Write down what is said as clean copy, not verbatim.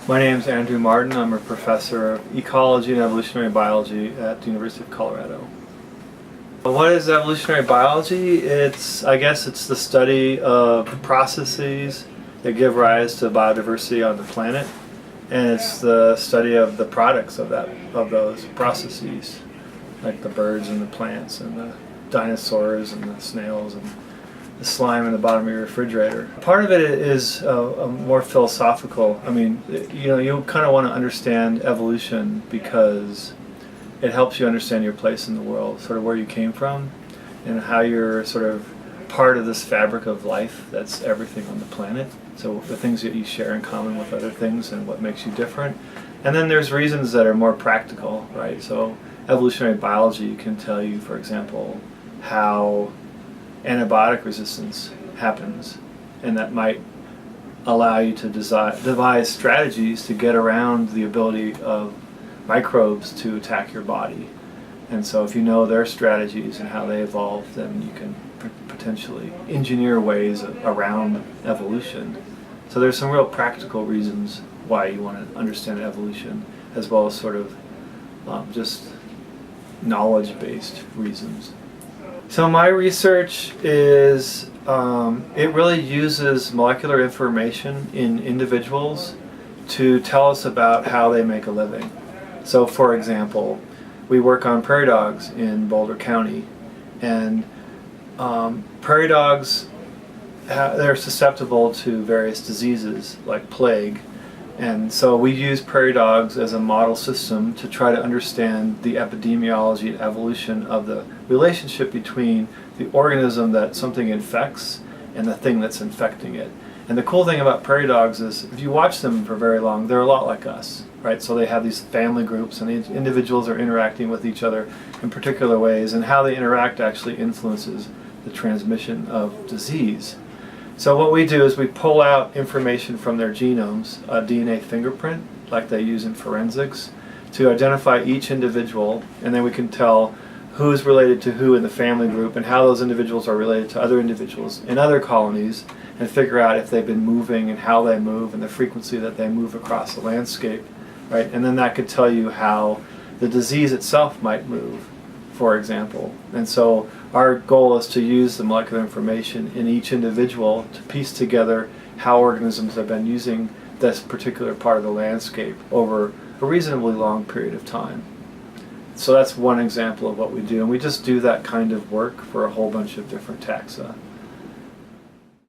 My name is Andrew Martin. I'm a professor of ecology and evolutionary biology at the University of Colorado. What is evolutionary biology? I guess it's the study of the processes that give rise to biodiversity on the planet, and it's the study of the products of those processes, like the birds and the plants and the dinosaurs and the snails and the slime in the bottom of your refrigerator. Part of it is more philosophical. I mean, you kind of want to understand evolution because it helps you understand your place in the world, sort of where you came from, and how you're sort of part of this fabric of life that's everything on the planet. So the things that you share in common with other things and what makes you different. And then there's reasons that are more practical, right? So evolutionary biology can tell you, for example, how antibiotic resistance happens, and that might allow you to devise strategies to get around the ability of microbes to attack your body. And so if you know their strategies and how they evolved, then you can potentially engineer ways around evolution. So there's some real practical reasons why you want to understand evolution, as well as sort of just knowledge-based reasons. So my research is, it really uses molecular information in individuals to tell us about how they make a living. So for example, we work on prairie dogs in Boulder County, and prairie dogs, they're susceptible to various diseases like plague. And so we use prairie dogs as a model system to try to understand the epidemiology and evolution of the relationship between the organism that something infects and the thing that's infecting it. And the cool thing about prairie dogs is if you watch them for very long, they're a lot like us, right? So they have these family groups, and the individuals are interacting with each other in particular ways, and how they interact actually influences the transmission of disease. So what we do is we pull out information from their genomes, a DNA fingerprint, like they use in forensics, to identify each individual, and then we can tell who's related to who in the family group and how those individuals are related to other individuals in other colonies, and figure out if they've been moving and how they move and the frequency that they move across the landscape, right? And then that could tell you how the disease itself might move, for example. And so our goal is to use the molecular information in each individual to piece together how organisms have been using this particular part of the landscape over a reasonably long period of time. So that's one example of what we do, and we just do that kind of work for a whole bunch of different taxa.